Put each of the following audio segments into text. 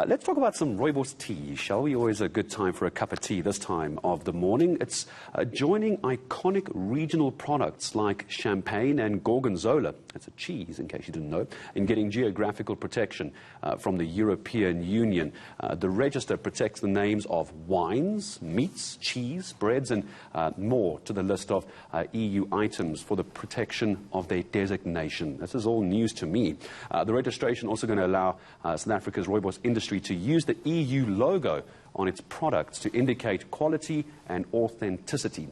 Let's talk about some Rooibos tea, shall we? Always a good time for a cup of tea this time of the morning. It's joining iconic regional products like champagne and Gorgonzola, that's a cheese in case you didn't know, in getting geographical protection from the European Union. The register protects the names of wines, meats, cheese, breads and more to the list of EU items for the protection of their designation. This is all news to me. The registration also going to allow South Africa's Rooibos industry to use the EU logo on its products to indicate quality and authenticity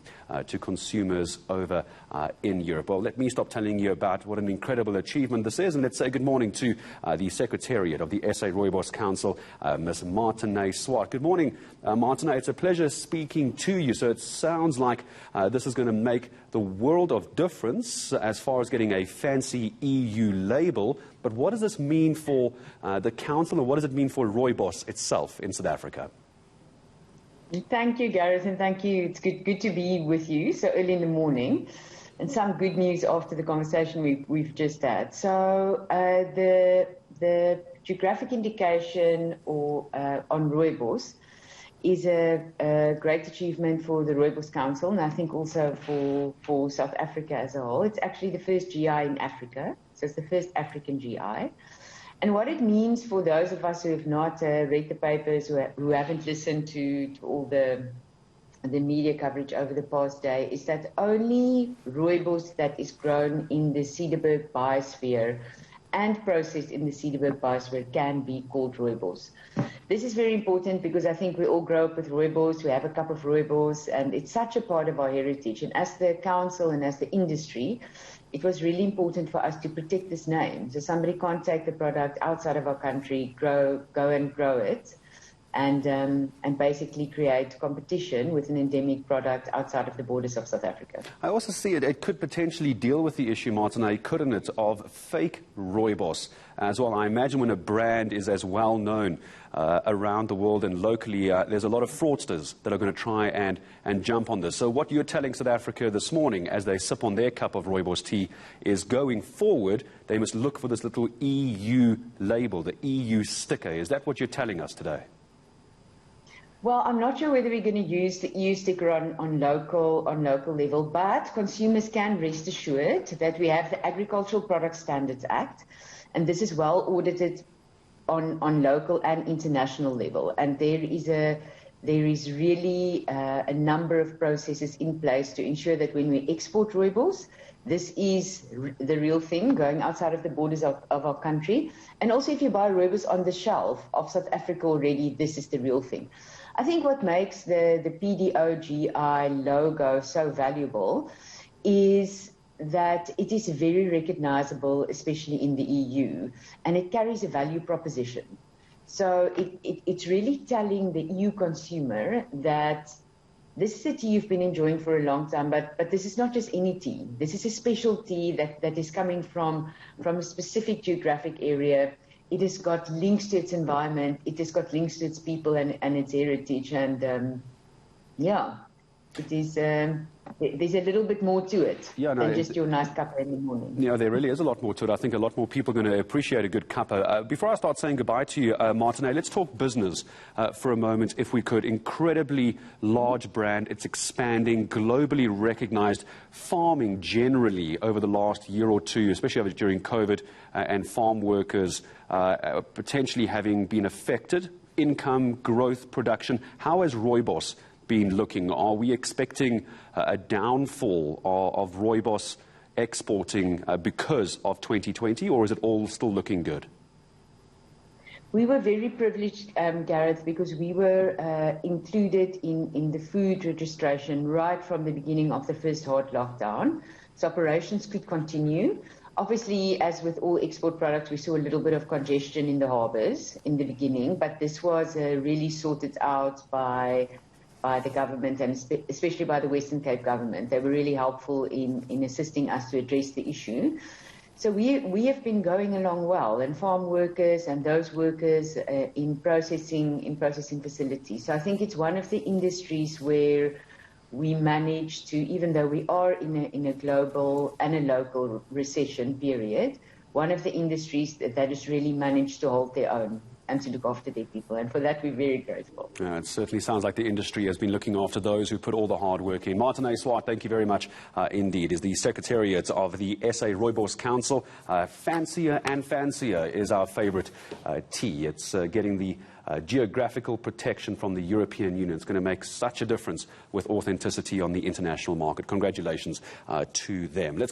to consumers over in Europe. Well, let me stop telling you about what an incredible achievement this is, and let's say good morning to the Secretariat of the SA Rooibos Council, Ms. Marthane Swart. Good morning, Marthane. It's a pleasure speaking to you. So it sounds like this is going to make the world of difference as far as getting a fancy EU label. But what does this mean for the Council, and what does it mean for Rooibos itself in South Africa? Thank you, Gareth, and thank you. It's good to be with you so early in the morning. And some good news after the conversation we've just had. So the geographic indication on Rooibos is a great achievement for the Rooibos Council, and I think also for South Africa as a whole. It's actually the first GI in Africa, so it's the first African GI. And what it means for those of us who have not read the papers, who haven't listened to all the media coverage over the past day, is that only Rooibos that is grown in the Cederberg biosphere and processed in the Cederberg biosphere can be called Rooibos. This is very important because I think we all grow up with Rooibos, we have a cup of Rooibos, and it's such a part of our heritage. And as the council and as the industry, it was really important for us to protect this name. So somebody can't take the product outside of our country, go and grow it, and basically create competition with an endemic product outside of the borders of South Africa. I also see it could potentially deal with the issue, Marthane, couldn't it, of fake Rooibos as well. I imagine when a brand is as well known around the world and locally, there's a lot of fraudsters that are going to try and jump on this. So what you're telling South Africa this morning as they sip on their cup of Rooibos tea is going forward, they must look for this little EU label, the EU sticker. Is that what you're telling us today? Well, I'm not sure whether we're going to use the EU sticker on local level, but consumers can rest assured that we have the Agricultural Product Standards Act, and this is well audited on local and international level. And there is really a number of processes in place to ensure that when we export Rooibos, this is the real thing going outside of the borders of our country. And also if you buy Rooibos on the shelf of South Africa already, this is the real thing. I think what makes the PDO GI logo so valuable is that it is very recognizable, especially in the EU, and it carries a value proposition. So it's really telling the EU consumer that this is a tea you've been enjoying for a long time, but this is not just any tea. This is a special tea that is coming from a specific geographic area. It has got links to its environment, it has got links to its people and its heritage, and yeah, it is. There's a little bit more to it than just your nice cuppa in the morning. Yeah, there really is a lot more to it. I think a lot more people are going to appreciate a good cuppa. Before I start saying goodbye to you, Marthane, let's talk business for a moment, if we could. Incredibly large brand. It's expanding, globally recognized. Farming generally over the last year or two, especially during COVID, and farm workers potentially having been affected. Income, growth, production. How has Rooibos been looking? Are we expecting a downfall of Rooibos exporting because of 2020, or is it all still looking good? We were very privileged, Gareth, because we were included in the food registration right from the beginning of the first hard lockdown, so operations could continue. Obviously, as with all export products, we saw a little bit of congestion in the harbours in the beginning, but this was really sorted out by the government, and especially by the Western Cape government. They were really helpful in assisting us to address the issue. So we have been going along well, and farm workers and those workers in processing facilities. So I think it's one of the industries where we managed to, even though we are in a global and a local recession period, one of the industries that has really managed to hold their own and to look after their people. And for that, we're very grateful. It certainly sounds like the industry has been looking after those who put all the hard work in. Marthane Swart, thank you very much indeed. Is the Secretariat of the SA Rooibos Council. Fancier and fancier is our favourite tea. It's getting the geographical protection from the European Union. It's going to make such a difference with authenticity on the international market. Congratulations to them.